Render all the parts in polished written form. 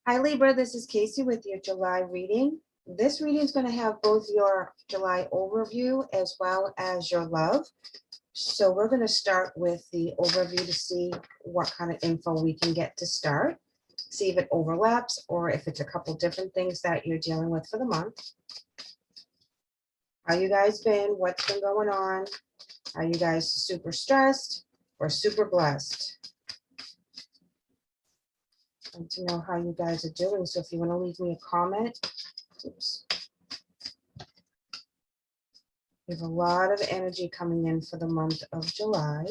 Hi Libra, this is Kaycee with your July reading. This reading is going to have both your July overview as well as your love. So we're going to start with the overview to see what kind of info we can get to start. See if it overlaps or if it's a couple different things that you're dealing with for the month. How you guys been? What's been going on? Are you guys super stressed or super blessed? I'd like to know how you guys are doing. So if you want to leave me a comment, oops. We have a lot of energy coming in for the month of July.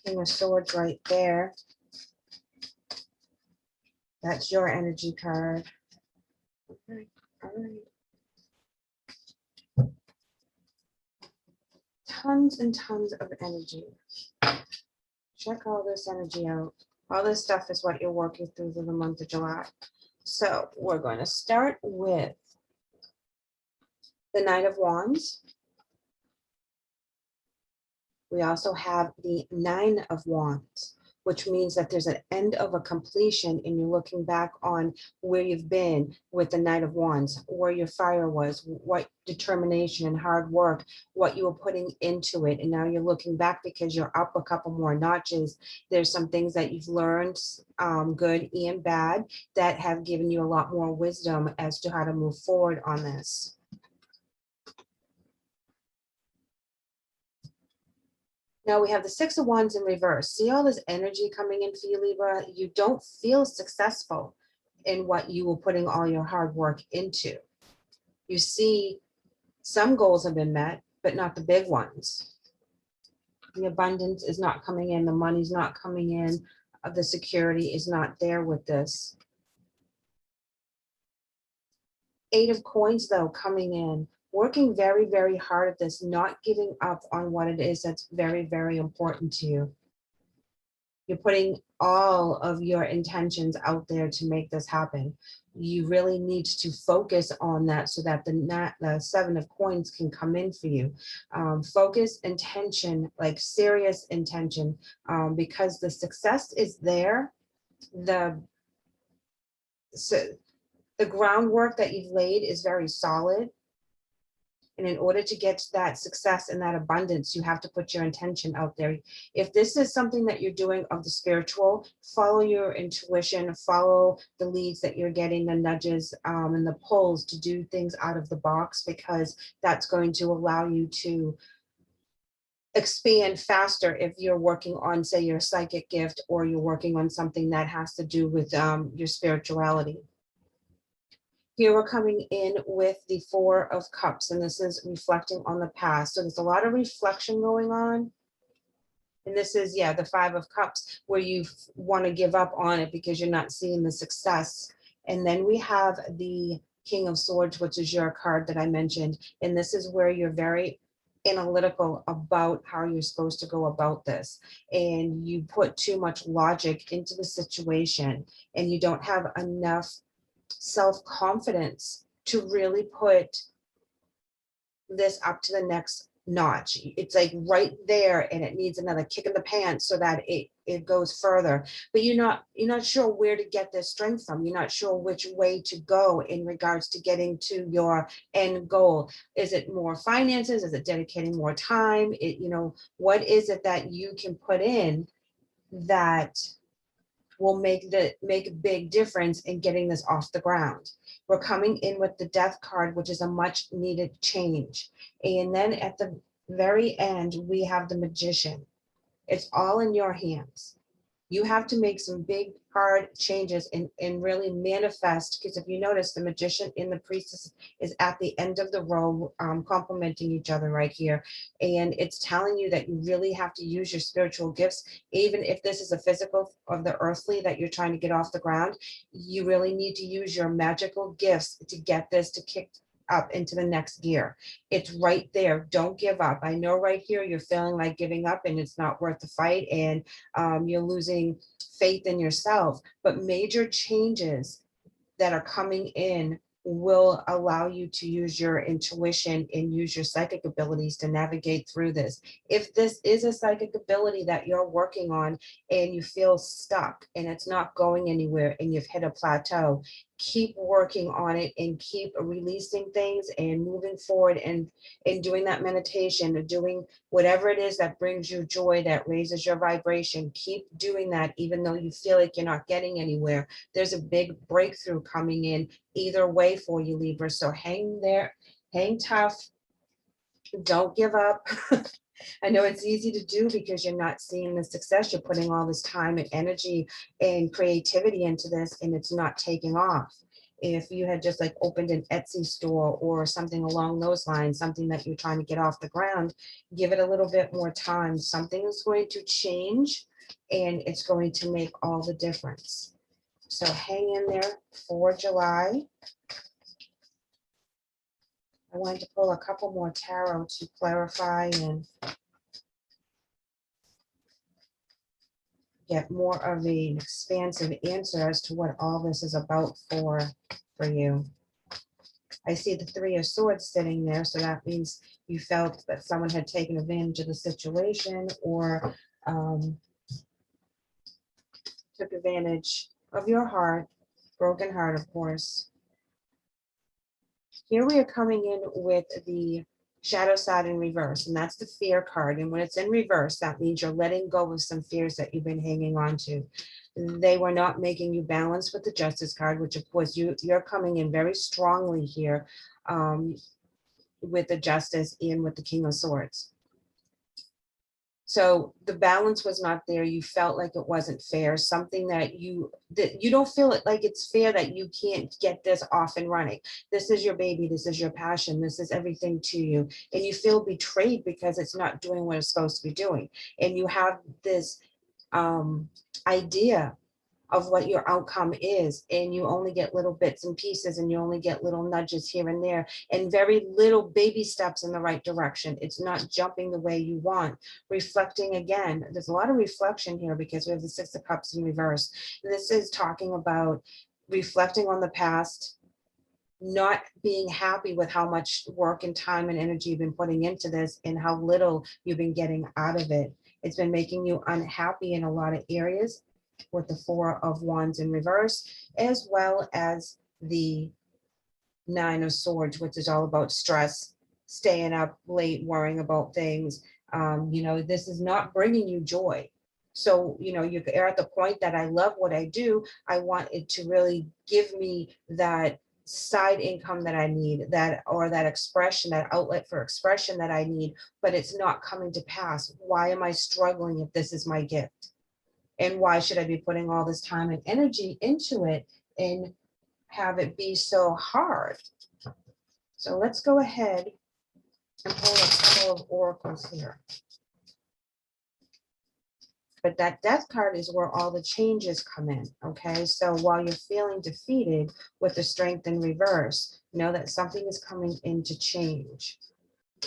King of Swords right there. That's your energy card. Okay, all right. Tons and tons of energy. Check all this energy out. All this stuff is what you're working through for the month of July. So we're going to start with the Knight of Wands. We also have the Nine of Wands, which means that there's an end of a completion and you're looking back on where you've been with the Knight of Wands, where your fire was, what determination and hard work, what you were putting into it. And now you're looking back because you're up a couple more notches. There's some things that you've learned, good and bad, that have given you a lot more wisdom as to how to move forward on this. Now we have the Six of Wands in reverse. See all this energy coming in for you, Libra? You don't feel successful in what you were putting all your hard work into. You see some goals have been met, but not the big ones. The abundance is not coming in. The money's not coming in. The security is not there with this. Eight of Coins, though, coming in. Working very, very hard at this, not giving up on what it is that's very, very important to you. You're putting all of your intentions out there to make this happen. You really need to focus on that so that the Seven of Coins can come in for you. Focus, intention, like serious intention, because the success is there. The groundwork that you've laid is very solid. And in order to get to that success and that abundance, you have to put your intention out there. If this is something that you're doing of the spiritual, follow your intuition, follow the leads that you're getting, the nudges and the pulls to do things out of the box, because that's going to allow you to expand faster if you're working on, say, your psychic gift, or you're working on something that has to do with your spirituality. Here we're coming in with the Four of Cups, and this is reflecting on the past. So there's a lot of reflection going on. And this is, yeah, the Five of Cups, where you want to give up on it because you're not seeing the success. And then we have the King of Swords, which is your card that I mentioned. And this is where you're very analytical about how you're supposed to go about this. And you put too much logic into the situation, and you don't have enough self-confidence to really put this up to the next notch. It's like right there, and it needs another kick in the pants so that it goes further. But you're not sure where to get this strength from. You're not sure which way to go in regards to getting to your end goal. Is it more finances? Is it dedicating more time? What is it that you can put in that will make a big difference in getting this off the ground? We're coming in with the Death card, which is a much needed change. And then at the very end, we have the Magician. It's all in your hands. You have to make some big, hard changes and really manifest, because if you notice, the Magician and the Priestess is at the end of the row, complementing each other right here. And it's telling you that you really have to use your spiritual gifts, even if this is a physical of the earthly that you're trying to get off the ground. You really need to use your magical gifts to get this to kick up into the next gear. It's right there. Don't give up. I know right here you're feeling like giving up and it's not worth the fight, and you're losing faith in yourself, but major changes that are coming in will allow you to use your intuition and use your psychic abilities to navigate through this. If this is a psychic ability that you're working on and you feel stuck and it's not going anywhere and you've hit a plateau, keep working on it and keep releasing things and moving forward and doing that meditation or doing whatever it is that brings you joy, that raises your vibration. Keep doing that even though you feel like you're not getting anywhere. There's a big breakthrough coming in either way for you, Libra. So hang there, hang tough, don't give up. I know it's easy to do because you're not seeing the success. You're putting all this time and energy and creativity into this and it's not taking off. If you had just like opened an Etsy store or something along those lines, something that you're trying to get off the ground, give it a little bit more time. Something is going to change and it's going to make all the difference. So hang in there for July. I wanted to pull a couple more tarot to clarify and get more of an expansive answer as to what all this is about for you. I see the Three of Swords sitting there, so that means you felt that someone had taken advantage of the situation or took advantage of your heart, broken heart, of course. Here we are coming in with the shadow side in reverse, and that's the fear card. And when it's in reverse, that means you're letting go of some fears that you've been hanging on to. They were not making you balance with the justice card, which of course you're coming in very strongly here with the justice and with the King of Swords. So the balance was not there. You felt like it wasn't fair, something that you don't feel it like it's fair that you can't get this off and running. This is your baby. This is your passion. This is everything to you. And you feel betrayed because it's not doing what it's supposed to be doing. And you have this idea of what your outcome is, and you only get little bits and pieces and you only get little nudges here and there and very little baby steps in the right direction. It's not jumping the way you want. Reflecting again, there's a lot of reflection here because we have the Six of Cups in reverse. This is talking about reflecting on the past, not being happy with how much work and time and energy you've been putting into this and how little you've been getting out of it. It's been making you unhappy in a lot of areas with the Four of Wands in reverse, as well as the Nine of Swords, which is all about stress, staying up late, worrying about things. This is not bringing you joy. So, you're at the point that I love what I do. I want it to really give me that side income that I need, that expression, that outlet for expression that I need, but it's not coming to pass. Why am I struggling if this is my gift? And why should I be putting all this time and energy into it and have it be so hard? So let's go ahead and pull a couple of oracles here. But that Death card is where all the changes come in, okay? So while you're feeling defeated with the Strength in reverse, know that something is coming into change.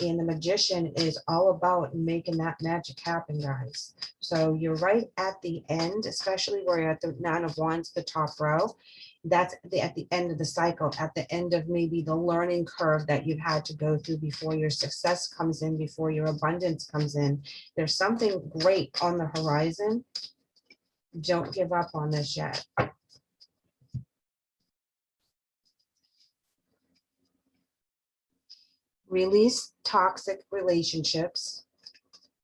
And the Magician is all about making that magic happen, guys. So you're right at the end, especially where you're at the Nine of Wands, the top row. That's at the end of the cycle, at the end of maybe the learning curve that you've had to go through before your success comes in, before your abundance comes in. There's something great on the horizon. Don't give up on this yet. Release toxic relationships.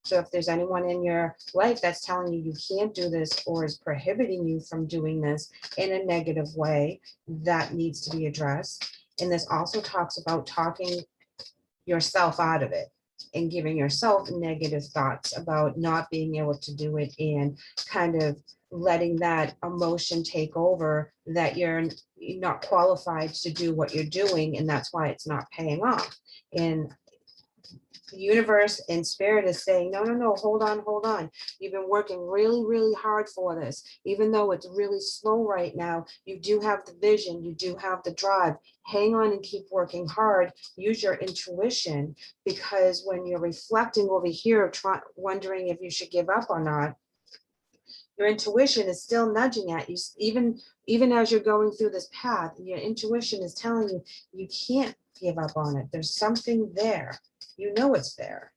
So if there's anyone in your life that's telling you you can't do this or is prohibiting you from doing this in a negative way, that needs to be addressed. And this also talks about talking yourself out of it and giving yourself negative thoughts about not being able to do it and kind of letting that emotion take over, that you're not qualified to do what you're doing, and that's why it's not paying off. And the universe and spirit is saying, no, hold on. You've been working really, really hard for this. Even though it's really slow right now, you do have the vision, you do have the drive. Hang on and keep working hard. Use your intuition, because when you're reflecting over here, wondering if you should give up or not, Your intuition is still nudging at you, even as you're going through this path. Your intuition is telling you you can't give up on it. There's something there. You know it's there.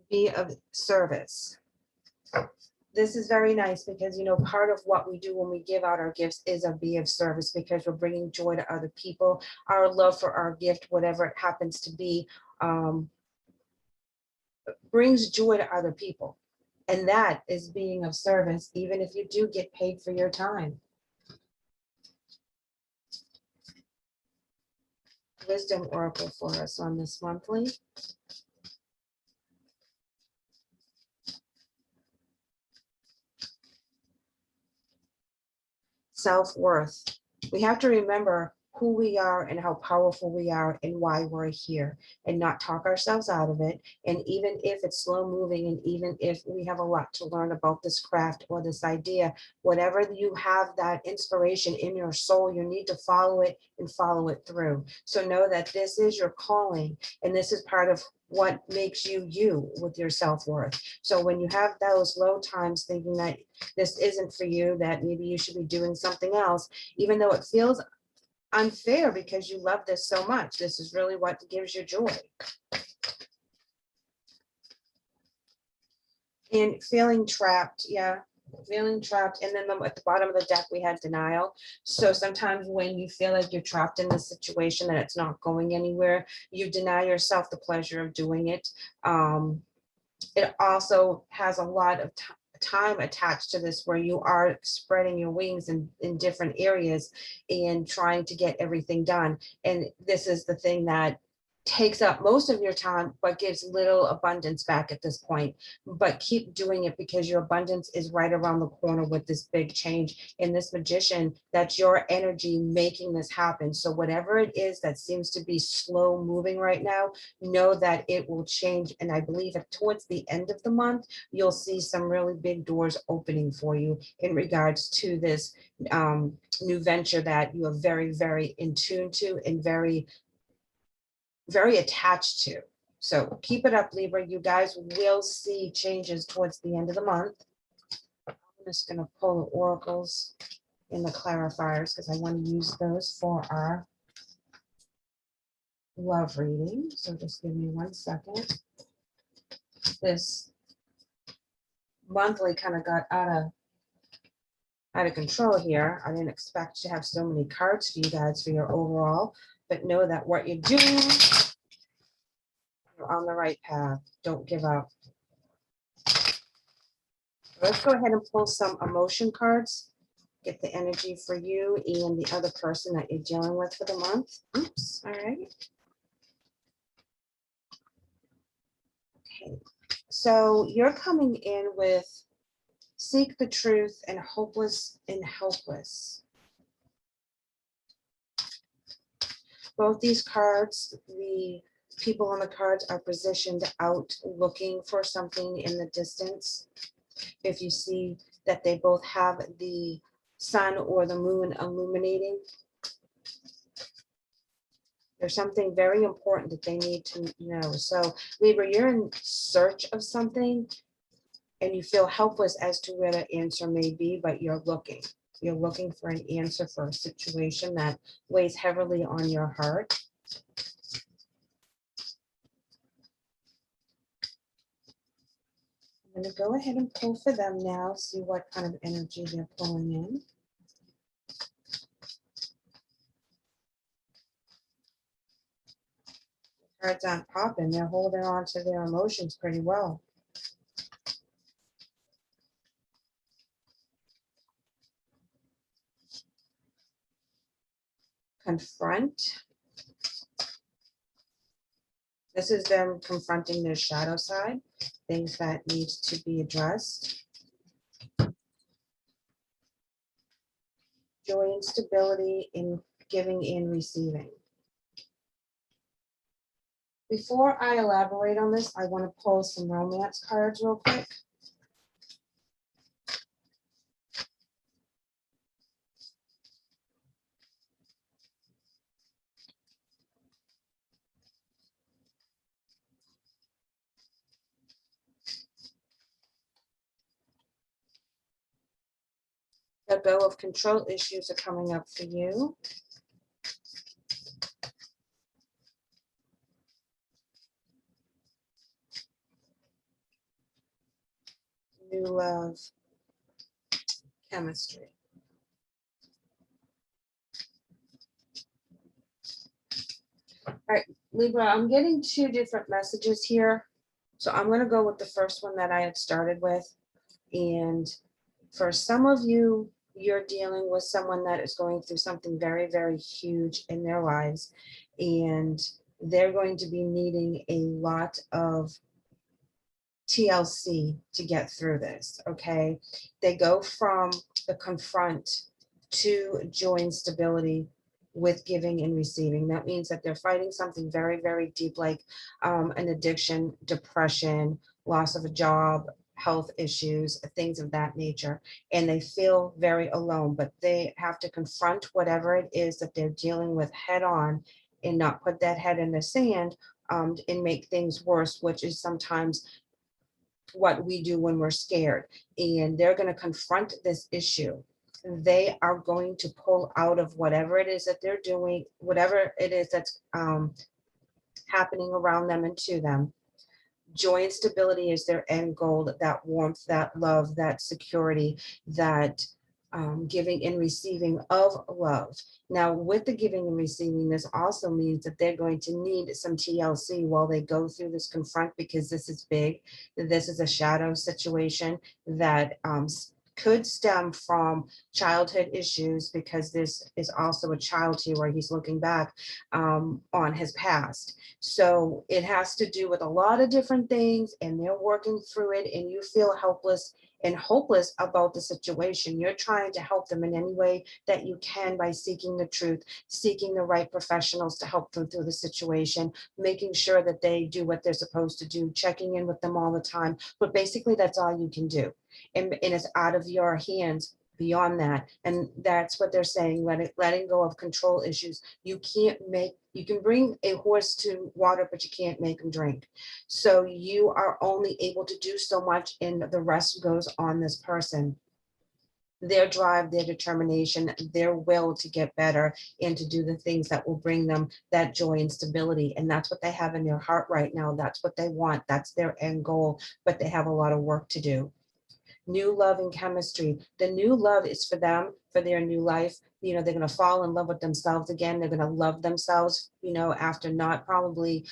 Be of service. This is very nice because, you know, part of what we do when we give out our gifts is a be of service, because we're bringing joy to other people. Our love for our gift, whatever it happens to be, brings joy to other people. And that is being of service, even if you do get paid for your time. Wisdom oracle for us on this monthly. Self-worth. We have to remember who we are and how powerful we are and why we're here, and not talk ourselves out of it. And even if it's slow moving, and even if we have a lot to learn about this craft or this idea, whatever you have that inspiration in your soul, you need to follow it and follow it through. So know that this is your calling, and this is part of what makes you you with your self-worth. So when you have those low times thinking that this isn't for you, that maybe you should be doing something else, even though it feels unfair because you love this so much, this is really what gives you joy. And feeling trapped, yeah, feeling trapped. And then at the bottom of the deck, we had denial. So sometimes when you feel like you're trapped in the situation and it's not going anywhere, you deny yourself the pleasure of doing it. It also has a lot of time attached to this, where you are spreading your wings in different areas and trying to get everything done. And this is the thing that takes up most of your time, but gives little abundance back at this point. But keep doing it, because your abundance is right around the corner with this big change. In this magician, that's your energy making this happen. So whatever it is that seems to be slow moving right now, know that it will change. And I believe that towards the end of the month, you'll see some really big doors opening for you in regards to this new venture that you are very, very in tune to and very attached to. So keep it up, Libra. You guys will see changes towards the end of the month. I'm just going to pull the oracles and the clarifiers, because I want to use those for our love reading. So just give me 1 second. This monthly kind of got out of control here. I didn't expect to have so many cards for you guys for your overall, but know that what you're doing, you're on the right path. Don't give up. Let's go ahead and pull some emotion cards. Get the energy for you and the other person that you're dealing with for the month. Oops, all right. Okay, so you're coming in with seek the truth and hopeless and helpless. Both these cards, the people on the cards are positioned out looking for something in the distance. If you see that they both have the sun or the moon illuminating, there's something very important that they need to know. So Libra, you're in search of something and you feel helpless as to where the answer may be, but you're looking. You're looking for an answer for a situation that weighs heavily on your heart. I'm going to go ahead and pull for them now, see what kind of energy they're pulling in. Cards aren't popping. They're holding on to their emotions pretty well. Confront. This is them confronting their shadow side, things that need to be addressed. Joy and stability in giving and receiving. Before I elaborate on this, I want to pull some romance cards real quick. let go of control issues are coming up for you. New love, chemistry. All right, Libra, I'm getting two different messages here. So I'm going to go with the first one that I had started with. And for some of you, you're dealing with someone that is going through something very, very huge in their lives. And they're going to be needing a lot of TLC to get through this, okay? They go from the confront to joy and stability with giving and receiving. That means that they're fighting something very, very deep, like an addiction, depression, loss of a job, health issues, things of that nature. And they feel very alone, but they have to confront whatever it is that they're dealing with head on and not put that head in the sand and make things worse, which is sometimes what we do when we're scared. And they're going to confront this issue. They are going to pull out of whatever it is that they're doing, whatever it is that's happening around them and to them. Joy and stability is their end goal, that warmth, that love, that security, that giving and receiving of love. Now, with the giving and receiving, this also means that they're going to need some TLC while they go through this confront, because this is big. This is a shadow situation that could stem from childhood issues, because this is also a child here where he's looking back on his past. So it has to do with a lot of different things, and they're working through it, and you feel helpless and hopeless about the situation. You're trying to help them in any way that you can by seeking the truth, seeking the right professionals to help them through the situation, making sure that they do what they're supposed to do, checking in with them all the time. But basically, that's all you can do. And it's out of your hands beyond that. And that's what they're saying, letting go of control issues. You can bring a horse to water, but you can't make him drink. So you are only able to do so much, and the rest goes on this person. Their drive, their determination, their will to get better and to do the things that will bring them that joy and stability. And that's what they have in their heart right now. That's what they want. That's their end goal, but they have a lot of work to do. New love and chemistry. The new love is for them, for their new life. You know, they're going to fall in love with themselves again. They're going to love themselves, you know, after not probably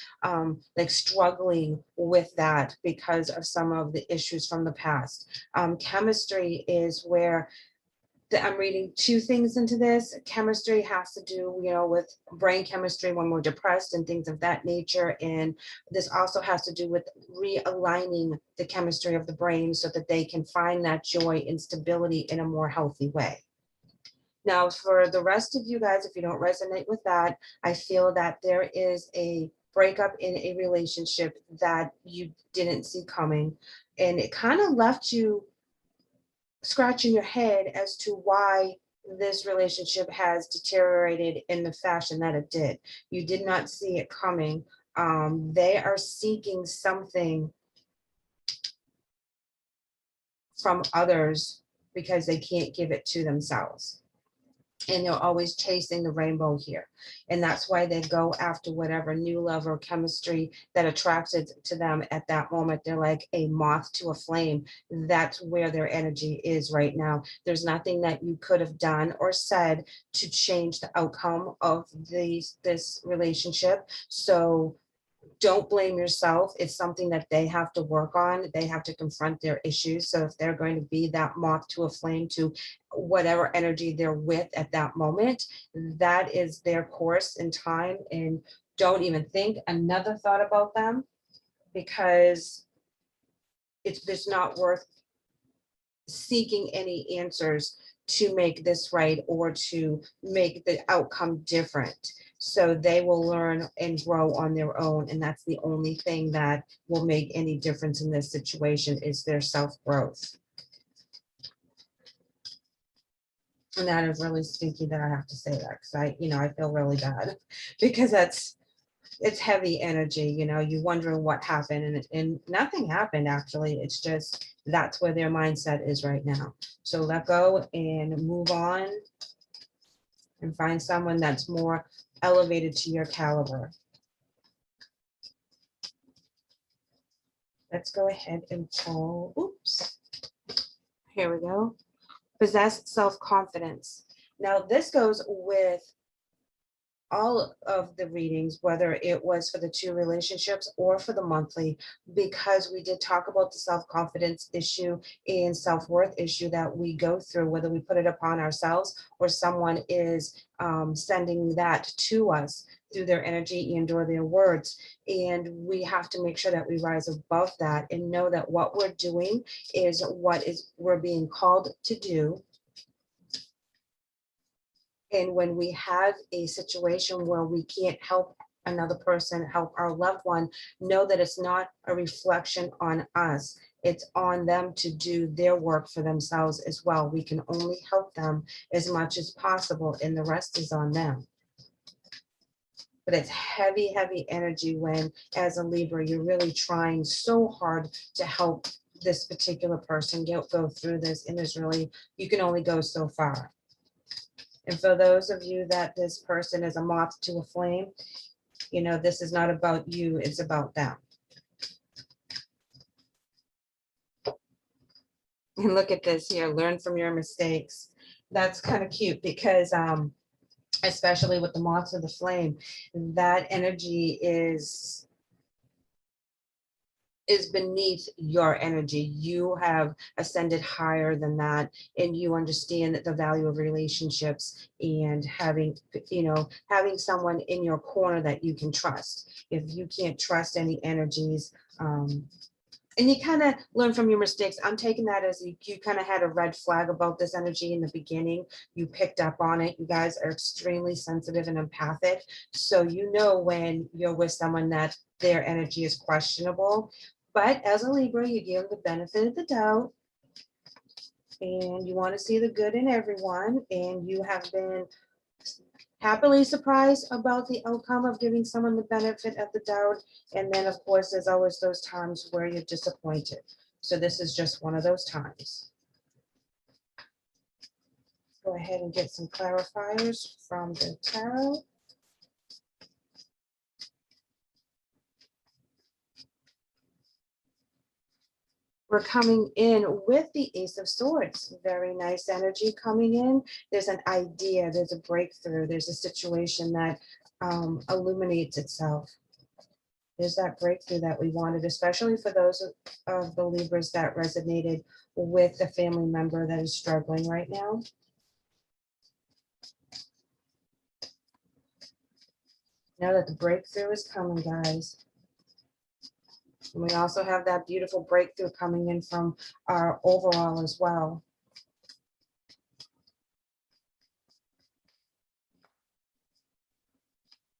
like struggling with that because of some of the issues from the past. Chemistry is where I'm reading two things into this. Chemistry has to do, you know, with brain chemistry when we're depressed and things of that nature. And this also has to do with realigning the chemistry of the brain so that they can find that joy and stability in a more healthy way. Now, for the rest of you guys, if you don't resonate with that, I feel that there is a breakup in a relationship that you didn't see coming. And it kind of left you scratching your head as to why this relationship has deteriorated in the fashion that it did. You did not see it coming. They are seeking something from others because they can't give it to themselves. And they're always chasing the rainbow here. And that's why they go after whatever new love or chemistry that attracted to them at that moment. They're like a moth to a flame. That's where their energy is right now. There's nothing that you could have done or said to change the outcome of this relationship. So don't blame yourself. It's something that they have to work on. They have to confront their issues. So if they're going to be that moth to a flame to whatever energy they're with at that moment, that is their course in time. And don't even think another thought about them, because it's not worth seeking any answers to make this right or to make the outcome different. So they will learn and grow on their own. And that's the only thing that will make any difference in this situation is their self-growth. And that is really stinky that I have to say that, because I feel really bad because it's heavy energy. You wondering what happened, and nothing happened actually. It's just That's where their mindset is right now. So let go and move on and find someone that's more elevated to your caliber. Let's go ahead and pull, oops, here we go. Possess self-confidence. Now this goes with all of the readings, whether it was for the 2 relationships or for the monthly, because we did talk about the self-confidence issue and self-worth issue that we go through, whether we put it upon ourselves or someone is sending that to us through their energy and or their words. And we have to make sure that we rise above that and know that what we're doing is what is we're being called to do. And when we have a situation where we can't help another person, help our loved one, know that it's not a reflection on us. It's on them to do their work for themselves as well. We can only help them as much as possible, and the rest is on them. But it's heavy, heavy energy when, as a Libra, you're really trying so hard to help this particular person go through this, and there's really, you can only go so far. And for those of you that this person is a moth to a flame, you know, this is not about you, it's about them. And look at this here, learn from your mistakes. That's kind of cute because especially with the moth to the flame, that energy is beneath your energy. You have ascended higher than that, and you understand that the value of relationships and having, you know, having someone in your corner that you can trust. If you can't trust any energies, and you kind of learn from your mistakes. I'm taking that as you kind of had a red flag about this energy in the beginning. You picked up on it. You guys are extremely sensitive and empathic. So you know when you're with someone that their energy is questionable. But as a Libra, you give the benefit of the doubt. And you want to see the good in everyone. And you have been happily surprised about the outcome of giving someone the benefit of the doubt. And then, of course, there's always those times where you're disappointed. So this is just one of those times. Go ahead and get some clarifiers from the tarot. We're coming in with the Ace of Swords. Very nice energy coming in. There's an idea, there's a breakthrough, there's a situation that illuminates itself. There's that breakthrough that we wanted, especially for those of the Libras that resonated with the family member that is struggling right now. Know that the breakthrough is coming, guys. And we also have that beautiful breakthrough coming in from our overall as well.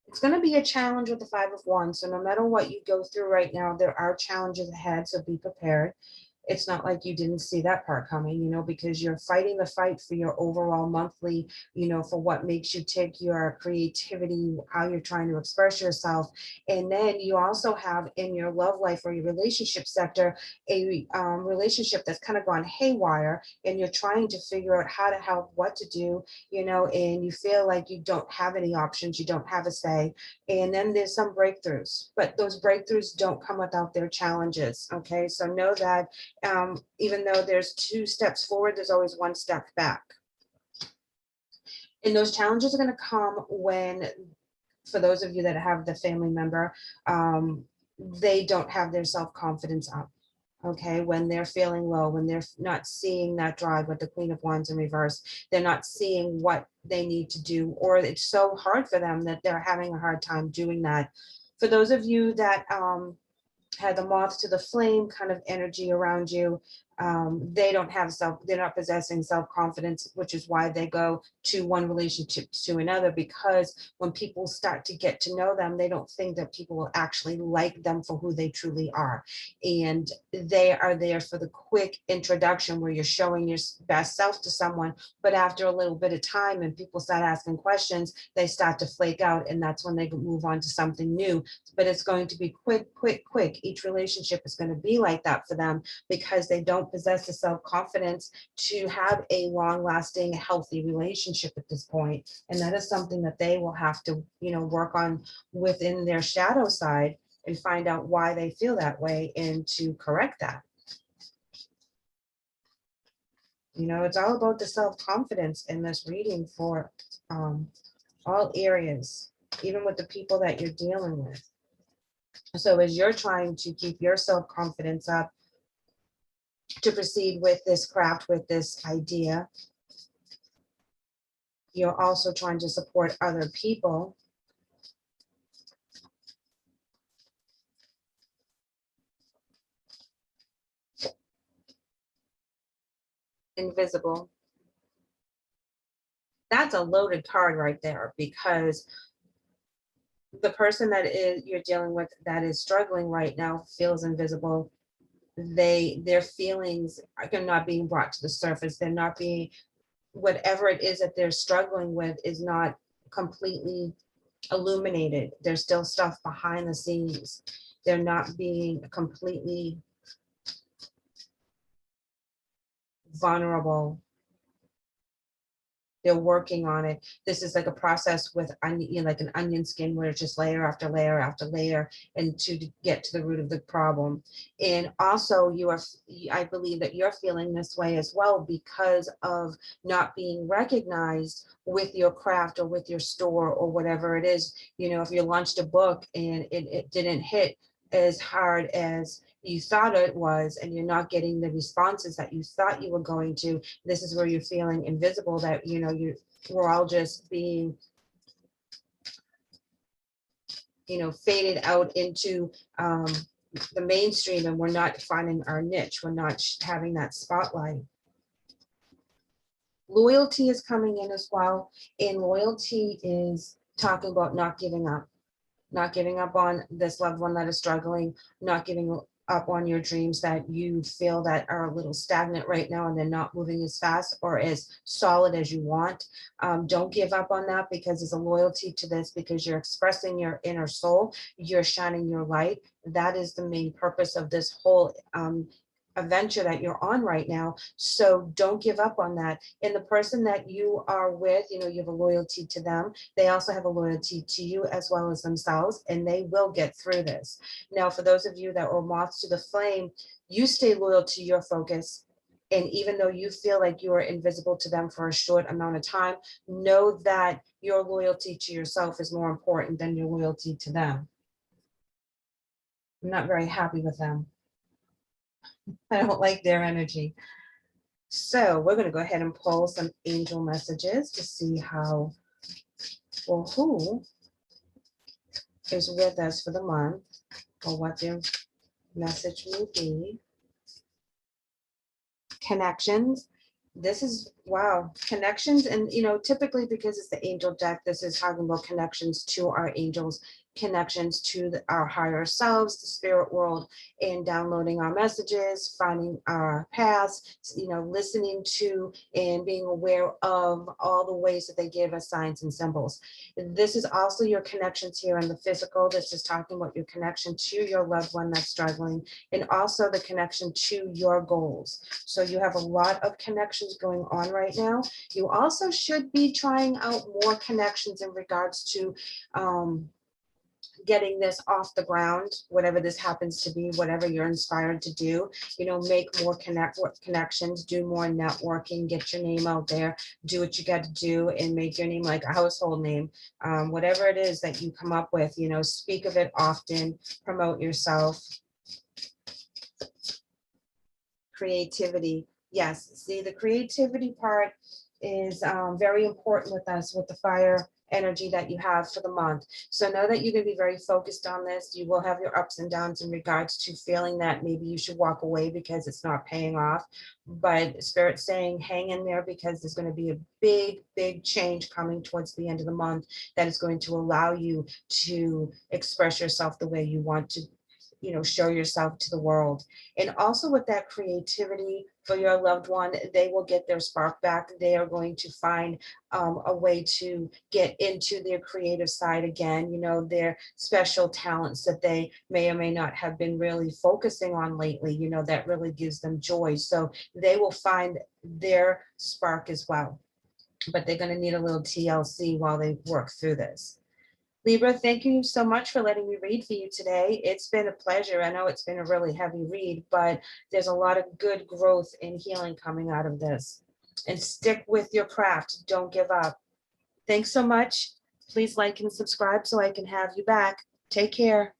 It's going to be a challenge with the Five of Wands. So no matter what you go through right now, there are challenges ahead. So be prepared. It's not like you didn't see that part coming, you know, because you're fighting the fight for your overall monthly, you know, for what makes you tick, your creativity, how you're trying to express yourself. And then you also have in your love life or your relationship sector, a relationship that's kind of gone haywire, and you're trying to figure out how to help, what to do, you know, and you feel like you don't have any options, you don't have a say. And then there's some breakthroughs, but those breakthroughs don't come without their challenges. Okay, so know that even though there's 2 steps forward, there's always 1 step back. And those challenges are going to come when, for those of you that have the family member, they don't have their self-confidence up. Okay, when they're feeling low, when they're not seeing that drive with the Queen of Wands in reverse, they're not seeing what they need to do, or it's so hard for them that they're having a hard time doing that. For those of you that had the moth to the flame kind of energy around you, they don't have they're not possessing self-confidence, which is why they go to one relationship to another, because when people start to get to know them, they don't think that people will actually like them for who they truly are. And they are there for the quick introduction where you're showing your best self to someone, but after a little bit of time and people start asking questions, they start to flake out, and that's when they move on to something new. But it's going to be quick, quick, quick. Each relationship is going to be like that for them, because they don't don't possess the self-confidence to have a long-lasting, healthy relationship at this point. And that is something that they will have to, work on within their shadow side and find out why they feel that way and to correct that. It's all about the self-confidence in this reading for all areas, even with the people that you're dealing with. So as you're trying to keep your self-confidence up to proceed with this craft, with this idea, you're also trying to support other people. Invisible. That's a loaded card right there, because the person that is you're dealing with that is struggling right now feels invisible. Their feelings are not being brought to the surface. They're not being, whatever it is that they're struggling with is not completely illuminated. There's still stuff behind the scenes. They're not being completely vulnerable. They're working on it. This is like a process with like an onion skin, where it's just layer after layer after layer, and to get to the root of the problem. And also, I believe that you're feeling this way as well because of not being recognized with your craft or with your store or whatever it is. If you launched a book and it didn't hit as hard as you thought it was, and you're not getting the responses that you thought you were going to, this is where you're feeling invisible, that we're all just being faded out into the mainstream, and we're not finding our niche. We're not having that spotlight. Loyalty is coming in as well, and loyalty is talking about not giving up on this loved one that is struggling, not giving up on your dreams that you feel that are a little stagnant right now, and they're not moving as fast or as solid as you want. Don't give up on that, because there's a loyalty to this, because you're expressing your inner soul, you're shining your light. That is the main purpose of this whole adventure that you're on right now. So don't give up on that. And the person that you are with, you have a loyalty to them. They also have a loyalty to you as well as themselves, and they will get through this. Now, for those of you that are moths to the flame, you stay loyal to your focus. And even though you feel like you are invisible to them for a short amount of time, know that your loyalty to yourself is more important than your loyalty to them. I'm not very happy with them. I don't like their energy. So we're going to go ahead and pull some angel messages to see who is with us for the month, or what their message will be. Connections. This is, wow, connections. And typically, because it's the angel deck, this is talking about connections to our angels, connections to our higher selves, the spirit world, and downloading our messages, finding our paths, listening to and being aware of all the ways that they give us signs and symbols. This is also your connections here in the physical. This is talking about your connection to your loved one that's struggling, and also the connection to your goals. So you have a lot of connections going on right now. You also should be trying out more connections in regards to getting this off the ground, whatever this happens to be, whatever you're inspired to do. Make more connections, do more networking, get your name out there, do what you got to do, and make your name like a household name. Whatever it is that you come up with, speak of it often, promote yourself. Creativity. Yes, see, the creativity part is very important with us, with the fire energy that you have for the month. So know that you're going to be very focused on this. You will have your ups and downs in regards to feeling that maybe you should walk away because it's not paying off. But Spirit's saying hang in there, because there's going to be a big change coming towards the end of the month that is going to allow you to express yourself the way you want to show yourself to the world. And also with that creativity for your loved one, they will get their spark back. They are going to find a way to get into their creative side again, their special talents that they may or may not have been really focusing on lately, that really gives them joy. So they will find their spark as well. But they're going to need a little TLC while they work through this. Libra, thank you so much for letting me read for you today. It's been a pleasure. I know it's been a really heavy read, but there's a lot of good growth and healing coming out of this. And stick with your craft. Don't give up. Thanks so much. Please like and subscribe so I can have you back. Take care.